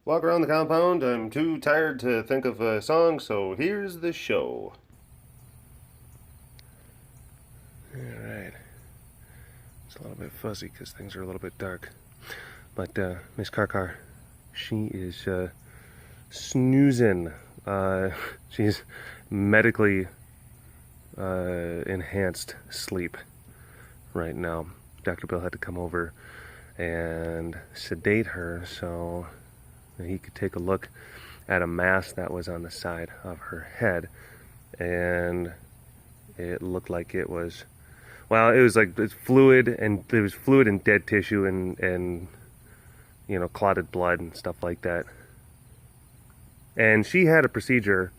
walk around the compound. I'm too tired to think of a song, so here's the show. Alright. It's a little bit fuzzy because things are a little bit dark. But Miss Karkar, she is snoozing. She's medically enhanced sleep right now. Dr. Bill had to come over and sedate her so he could take a look at a mass that was on the side of her head, and it looked like it was, well, it was like it's fluid, and there was fluid and dead tissue and you know, clotted blood and stuff like that. And she had a procedure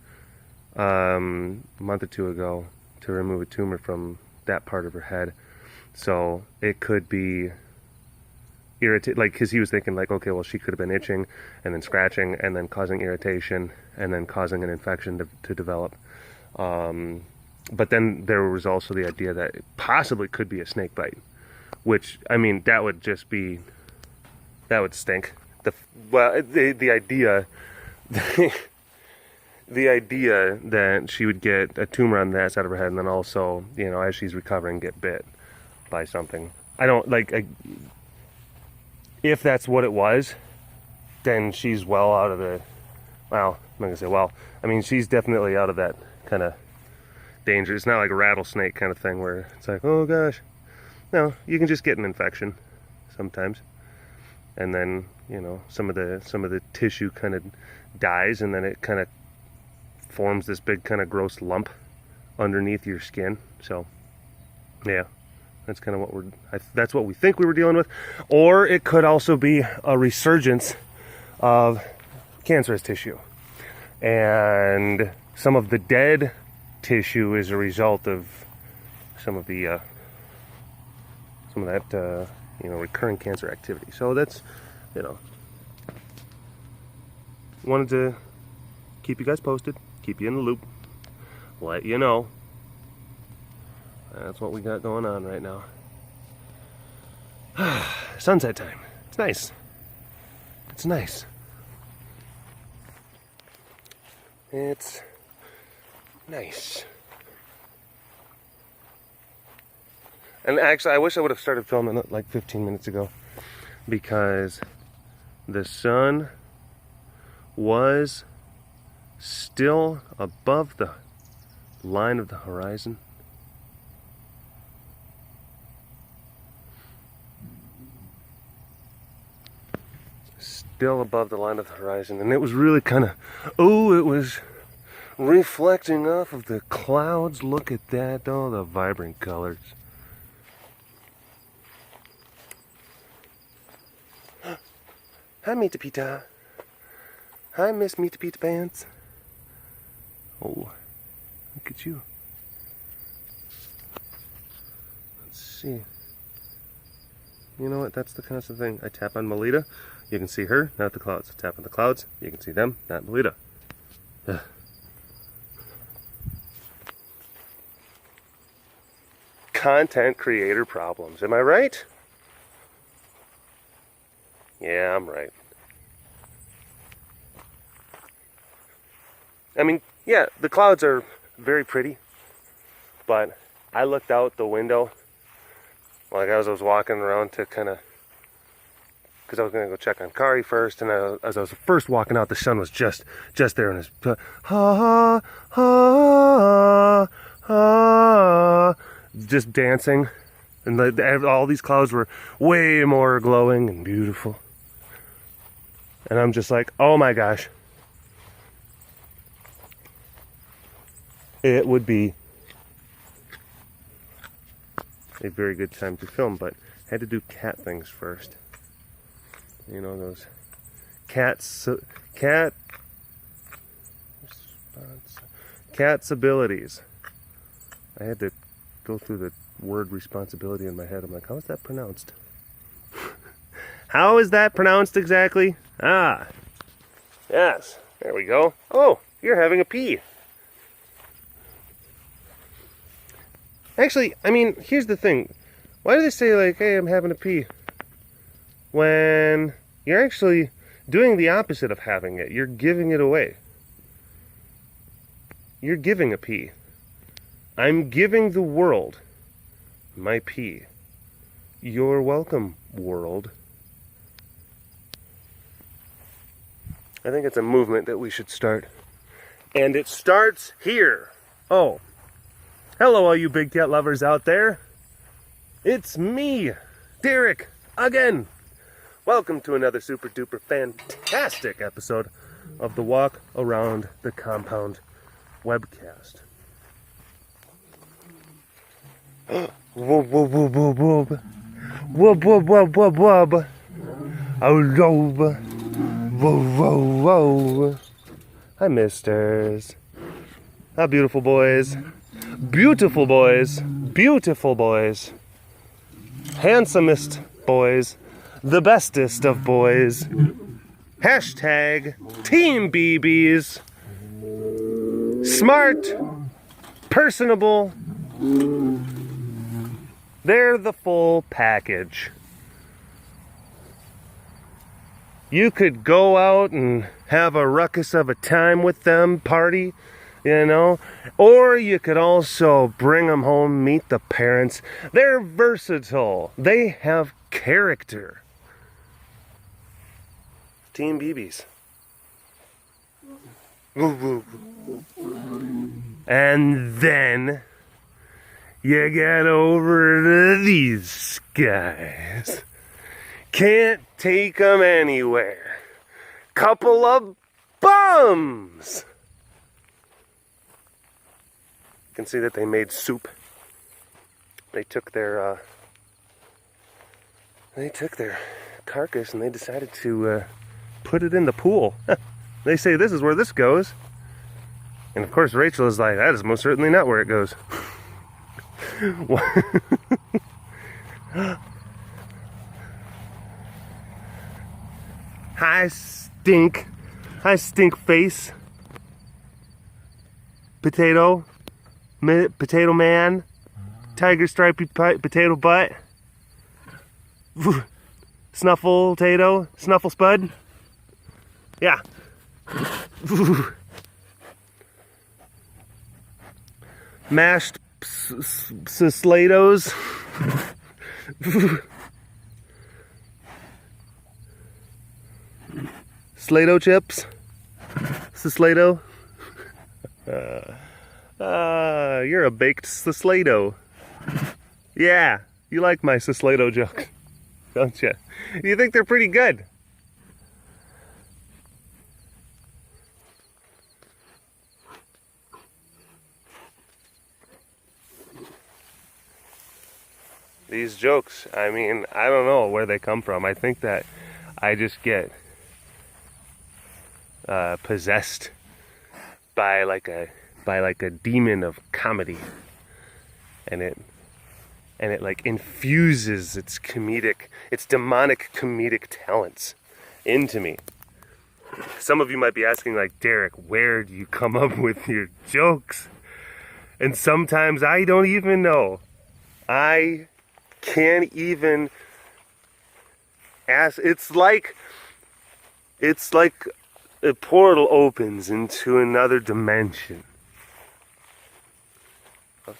a month or two ago to remove a tumor from that part of her head, so it could be irritate, like, because he was thinking like, okay, well, she could have been itching and then scratching and then causing irritation and then causing an infection to develop. But then there was also the idea that it possibly could be a snake bite, which, I mean, that would just be, that would stink. The idea the idea that she would get a tumor on that side of her head and then also, you know, as she's recovering, get bit by something. I don't like, if that's what it was, then she's well out of the, well, I'm not gonna say well, I mean, she's definitely out of that kind of danger. It's not like a rattlesnake kind of thing where it's like, oh gosh. No, you can just get an infection sometimes, and then, you know, some of the tissue kind of dies, and then it kind of forms this big kind of gross lump underneath your skin. So yeah, that's kind of what that's what we think we were dealing with. Or it could also be a resurgence of cancerous tissue, and some of the dead tissue is a result of some of that you know, recurring cancer activity. So that's, you know, wanted to keep you guys posted, keep you in the loop, let you know. That's what we got going on right now. Sunset time. It's nice. It's nice. It's nice. And actually, I wish I would have started filming it like 15 minutes ago, because the sun was still above the line of the horizon. Still above the line of the horizon, and it was really kind of, oh, it was reflecting off of the clouds. Look at that, oh, the vibrant colors. Hi, Meeta Pita. Hi, Miss Meeta Pita Pants. Oh, look at you. Let's see. You know what? That's the constant thing. I tap on Melita. You can see her, not the clouds. I tap on the clouds. You can see them, not Melita. Ugh. Content creator problems. Am I right? Yeah, I'm right. I mean, yeah, the clouds are very pretty, but I looked out the window, like as I was walking around to kind of, because I was going to go check on Kari first, and as I was first walking out, the sun was just there, and it's ha ha ha, just dancing, and all these clouds were way more glowing and beautiful, and I'm just like, oh my gosh, it would be a very good time to film, but I had to do cat things first. You know, those cat's abilities. I had to go through the word responsibility in my head. I'm like, how is that pronounced? How is that pronounced exactly? Ah, yes, there we go. Oh, you're having a pee. Actually, I mean, here's the thing. Why do they say, like, hey, I'm having a pee, when you're actually doing the opposite of having it. You're giving it away. You're giving a pee. I'm giving the world my pee. You're welcome, world. I think it's a movement that we should start. And it starts here. Oh. Hello, all you big cat lovers out there. It's me, Derek, again. Welcome to another super duper fantastic episode of the Walk Around the Compound webcast. Wub, wub, wub, wub, wub. Wub, wub, wub, wub, wub. Oh, wub. Whoa, whoa, whoa. Hi, misters. How beautiful boys. Beautiful boys. Beautiful boys. Handsomest boys. The bestest of boys. Hashtag Team BBs. Smart. Personable. They're the full package. You could go out and have a ruckus of a time with them, party, you know, or you could also bring them home, meet the parents. They're versatile. They have character. Team BBs. And then you get over to these guys. Can't take them anywhere. Couple of bums. You can see that they made soup. They took their carcass and they decided to put it in the pool. They say this is where this goes. And of course Rachel is like, that is most certainly not where it goes. Hi, stink. Hi, stink face. Potato. Potato man. Tiger stripey potato butt. Snuffle tato. Snuffle spud. Yeah. Mashed slatos. Slato chips. Slato. You're a baked Slato. Yeah, you like my Slato joke, don't you? You think they're pretty good? These jokes, I mean, I don't know where they come from. I think that I just get possessed by like a demon of comedy, and it like infuses its demonic comedic talents into me. Some of you might be asking, like, Derek, where do you come up with your jokes? And sometimes I don't even know. I can't even ask. It's like a portal opens into another dimension.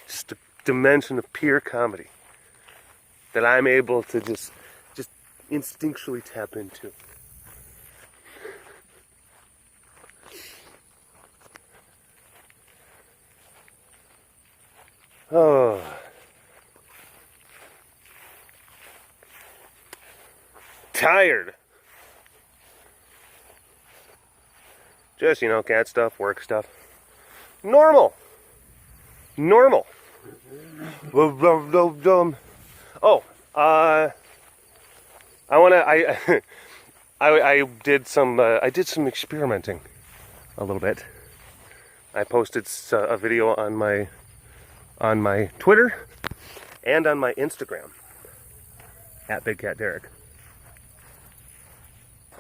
Just a dimension of pure comedy that I'm able to just instinctually tap into. Oh. Tired. Just, you know, cat stuff, work stuff. Normal. Oh, I did some experimenting a little bit. I posted a video on my Twitter and on my Instagram at BigCatDerek.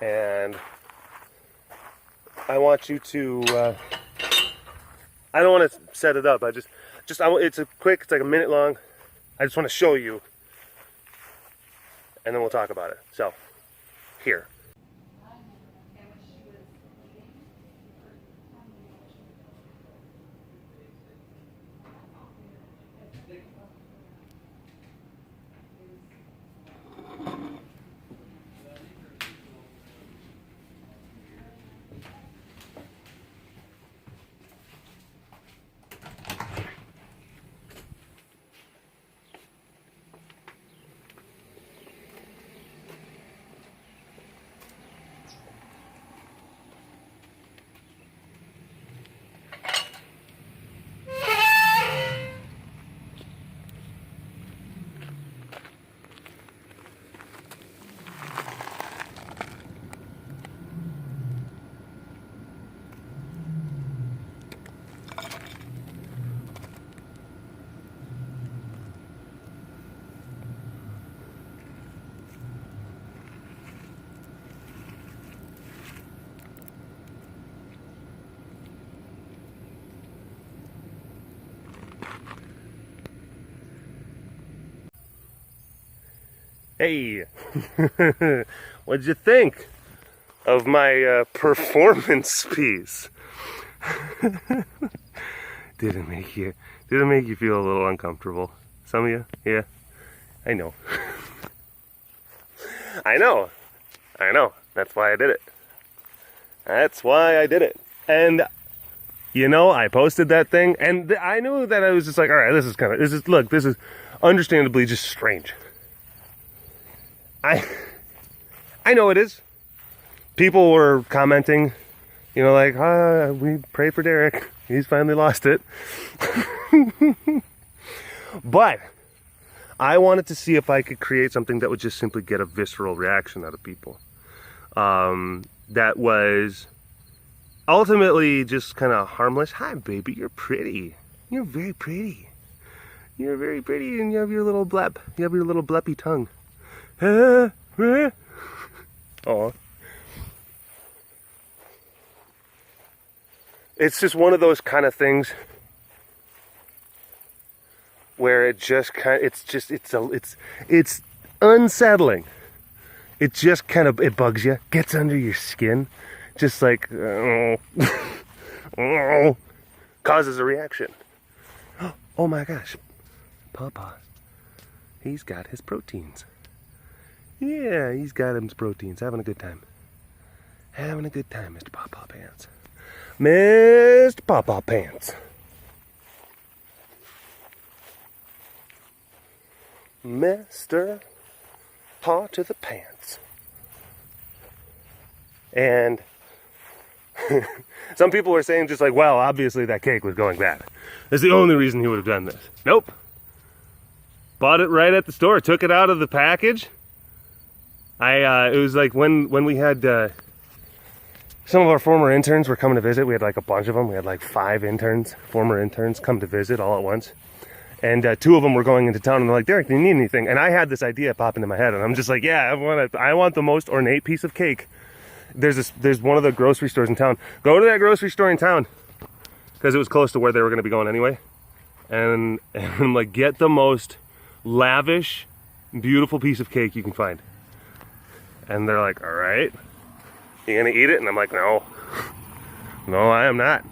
And I want you to, I don't want to set it up. It's like a minute long. I just want to show you, and then we'll talk about it. So, here. Hey, what'd you think of my performance piece? Did it make you feel a little uncomfortable? Some of you? Yeah, I know. I know. That's why I did it. And you know, I posted that thing, and I knew that I was just like, all right, this is understandably just strange. I know it is. People were commenting, you know, like, we pray for Derek. He's finally lost it. But I wanted to see if I could create something that would just simply get a visceral reaction out of people. That was ultimately just kind of harmless. Hi, baby, you're pretty. You're very pretty. You're very pretty, and you have your little blep. You have your little bleppy tongue. Aw. It's just one of those kind of things where it just kind of, it's unsettling. It just kind of, it bugs you, gets under your skin, just like, causes a reaction. Oh my gosh, Papa, he's got his proteins. Yeah, he's got his proteins, having a good time. Having a good time, Mr. Papa Pants. Mr. Papa Pants. Mr. Paw to the Pants. And some people were saying just like, well, obviously that cake was going bad. That's the only reason he would have done this. Nope. Bought it right at the store, took it out of the package. It was like when we had, some of our former interns were coming to visit. We had like a bunch of them. We had like 5 former interns come to visit all at once. And 2 of them were going into town, and they're like, Derek, do you need anything? And I had this idea pop into my head, and I'm just like, yeah, I want the most ornate piece of cake. There's one of the grocery stores in town. Go to that grocery store in town, because it was close to where they were going to be going anyway. And I'm like, get the most lavish, beautiful piece of cake you can find. And they're like, all right, you gonna eat it? And I'm like, no, I am not.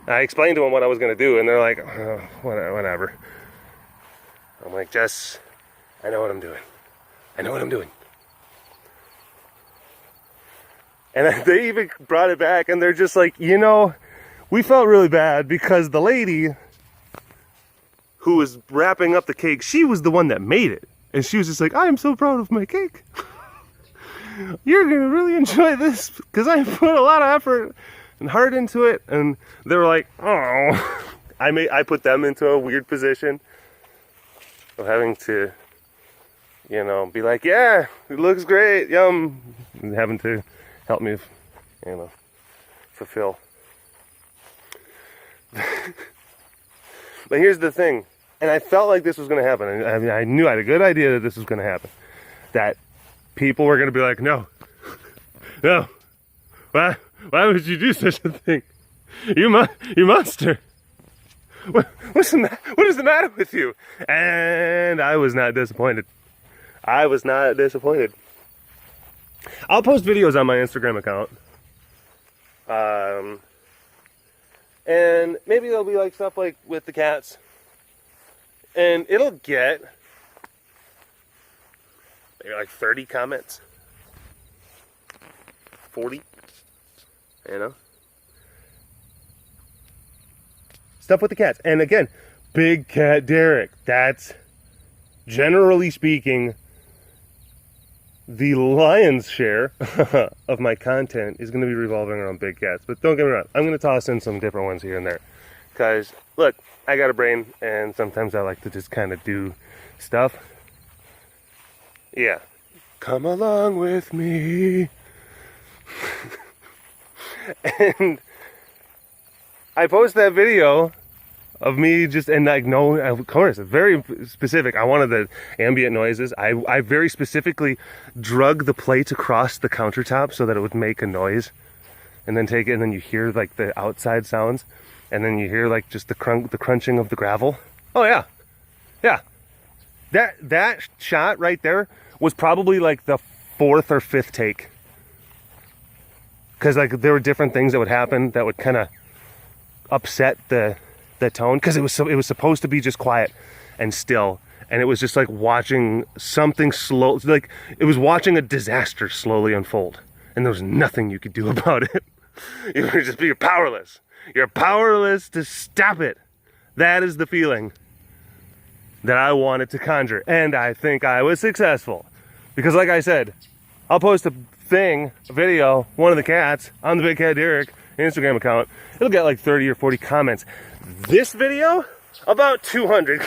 I explained to them what I was gonna do, and they're like, oh, whatever. I'm like, Jess, I know what I'm doing. And they even brought it back, and they're just like, you know, we felt really bad because the lady who was wrapping up the cake, she was the one that made it. And she was just like, I am so proud of my cake. You're gonna really enjoy this because I put a lot of effort and heart into it. And they were like, oh. I put them into a weird position of having to, you know, be like, yeah, it looks great, yum. And having to help me, you know, fulfill. But here's the thing. And I felt like this was going to happen. I mean, I knew I had a good idea that this was going to happen. That people were going to be like, no, why would you do such a thing? You monster. What is the matter with you? And I was not disappointed. I'll post videos on my Instagram account. And maybe there'll be like stuff like with the cats. And it'll get maybe like 30 comments. 40. You know? Stuff with the cats. And again, BigCatDerek. That's, generally speaking, the lion's share of my content is going to be revolving around big cats. But don't get me wrong, I'm going to toss in some different ones here and there. Because, look, I got a brain, and sometimes I like to just kind of do stuff. Yeah. Come along with me. And I post that video of me just, and like, no, of course, very specific. I wanted the ambient noises. I very specifically drug the plate across the countertop so that it would make a noise, and then take it, and then you hear like the outside sounds, and then you hear like just the crunching of the gravel. Oh yeah, That shot right there was probably like the 4th or 5th take. Because like there were different things that would happen that would kind of upset the tone. Because it was supposed to be just quiet and still. And it was just like watching something slow. Like it was watching a disaster slowly unfold. And there was nothing you could do about it. You're powerless. You're powerless to stop it. That is the feeling that I wanted to conjure. And I think I was successful. Because like I said, I'll post a video, one of the cats, on the BigCatDerek Instagram account. It'll get like 30 or 40 comments. This video, about 200.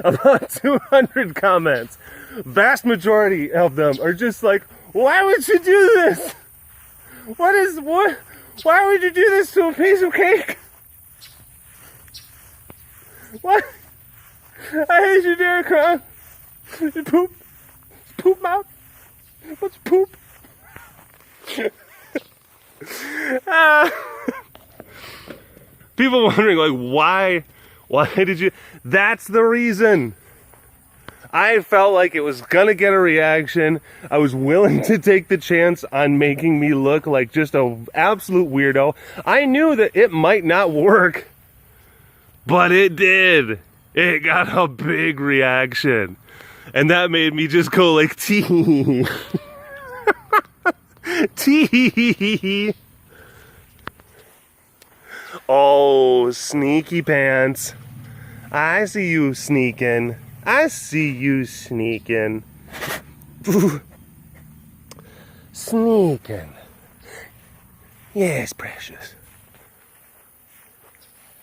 About 200 comments. Vast majority of them are just like, why would you do this? Why would you do this to a piece of cake? What? I hate you, Derek, huh? You poop? Poop mouth? What's poop? People wondering, like, why did you? That's the reason. I felt like it was gonna get a reaction. I was willing to take the chance on making me look like just an absolute weirdo. I knew that it might not work, but it did. It got a big reaction. And that made me just go like, tee. Tee. Oh, sneaky pants. I see you sneaking. I see you sneaking. Sneaking. Yes, precious.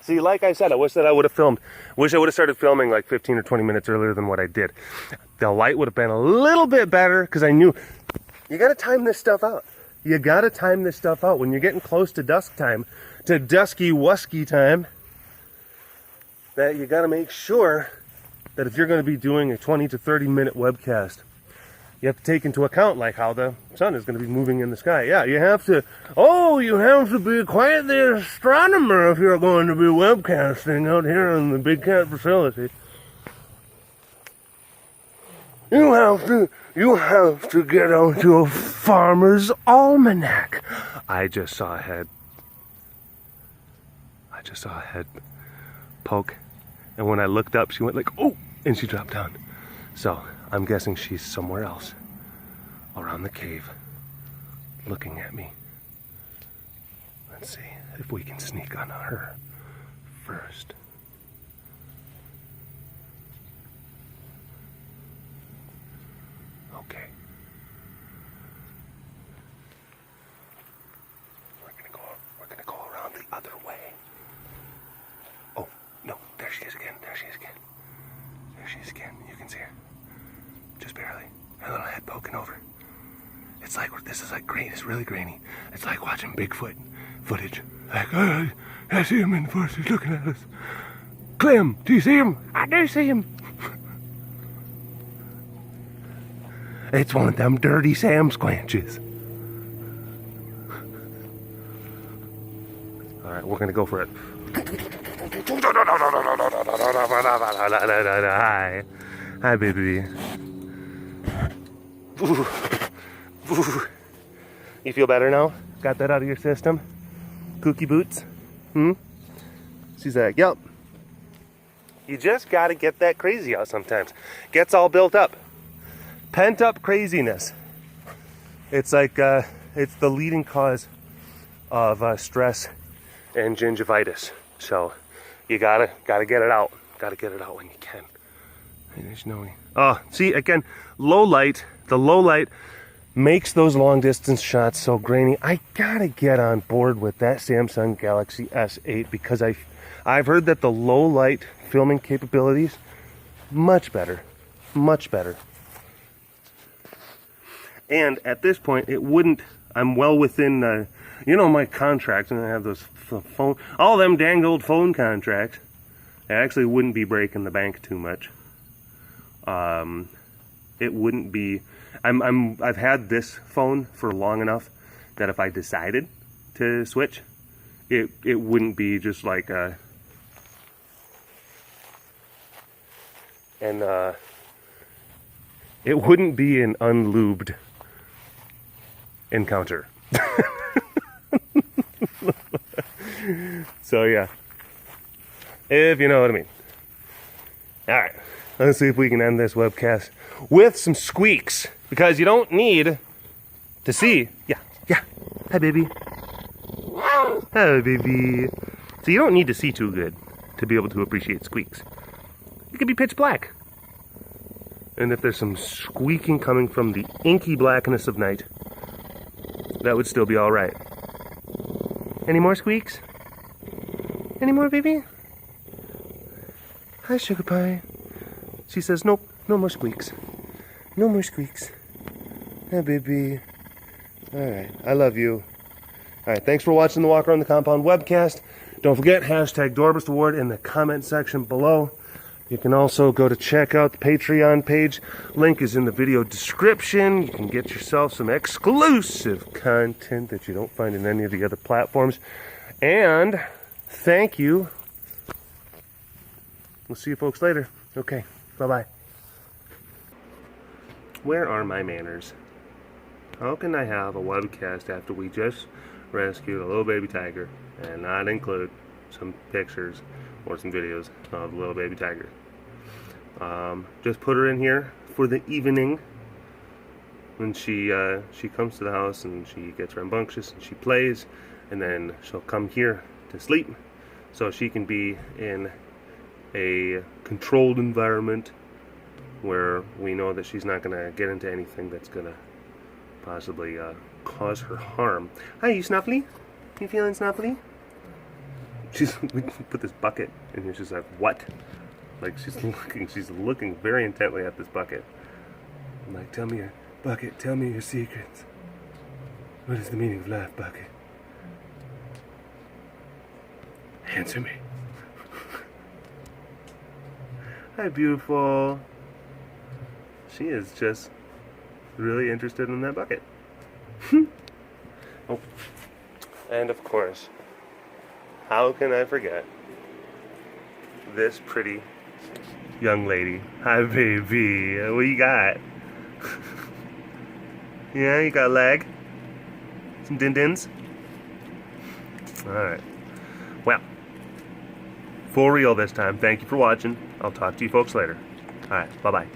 See, like I said, I wish that I would have filmed. Wish I would have started filming like 15 or 20 minutes earlier than what I did. The light would have been a little bit better because I knew you got to time this stuff out. You got to time this stuff out. When you're getting close to dusk time, to dusky-wusky time, that you got to make sure that if you're going to be doing a 20 to 30 minute webcast, you have to take into account like how the sun is going to be moving in the sky. Yeah, you have to be quite the astronomer if you're going to be webcasting out here in the Big Cat facility. You have to get out to a farmer's almanac. I just saw a head poke. And when I looked up, she went like, oh, and she dropped down. So I'm guessing she's somewhere else around the cave looking at me. Let's see if we can sneak on her first. Okay. We're gonna go around the other way. Oh, no, there she is again. There she is again. You can see her. Just barely. Her little head poking over. It's like, this is like green. It's really grainy. It's like watching Bigfoot footage. Like, oh, I see him in the forest. He's looking at us. Clem, do you see him? I do see him. It's one of them dirty Sam squanches. All right, we're gonna go for it. Hi, baby. You feel better now? Got that out of your system? Kooky boots? She's like, yep. You just gotta get that crazy out sometimes. Gets all built up. Pent up craziness. It's like, it's the leading cause of stress and gingivitis. So you gotta get it out. Gotta get it out when you can. There's no way. Oh, see, again, low light. The low light makes those long distance shots so grainy. I gotta get on board with that Samsung Galaxy S8 because I've heard that the low light filming capabilities much better. And at this point, it wouldn't. I'm well within, my contracts, and I have those phone, all them dang old phone contracts. I actually wouldn't be breaking the bank too much. It wouldn't be. I've had this phone for long enough that if I decided to switch, it wouldn't be just like a. And it wouldn't be an unlubed encounter. So yeah, if you know what I mean. Alright, let's see if we can end this webcast with some squeaks, because you don't need to see. Yeah. Hi, baby. Hi, baby. So you don't need to see too good to be able to appreciate squeaks. It could be pitch black. And if there's some squeaking coming from the inky blackness of night, that would still be alright. Any more squeaks? Any more, baby? Hi, sugar pie. She says, nope, no more squeaks. No more squeaks. Hi, baby. Alright, I love you. Alright, thanks for watching the Walk Around the Compound webcast. Don't forget, hashtag Dorburst Award in the comment section below. You can also go to check out the Patreon page. Link is in the video description. You can get yourself some exclusive content that you don't find in any of the other platforms. And thank you. We'll see you folks later. Okay, bye-bye. Where are my manners? How can I have a webcast after we just rescued a little baby tiger and not include some pictures or some videos of the little baby tiger? Just put her in here for the evening when she comes to the house and she gets rambunctious and she plays, and then she'll come here to sleep so she can be in a controlled environment where we know that she's not going to get into anything that's going to possibly cause her harm. Hi, you snuffly? You feeling snuffly? We put this bucket in here. She's like, what? Like, she's looking very intently at this bucket. I'm like, tell me your bucket, tell me your secrets. What is the meaning of life, bucket? Answer me. Hi, beautiful. She is just really interested in that bucket. Oh, and of course, how can I forget this pretty young lady? Hi, baby. What you got? Yeah, you got a leg? Some din-dins? Alright. Well, for real this time. Thank you for watching. I'll talk to you folks later. Alright, bye-bye.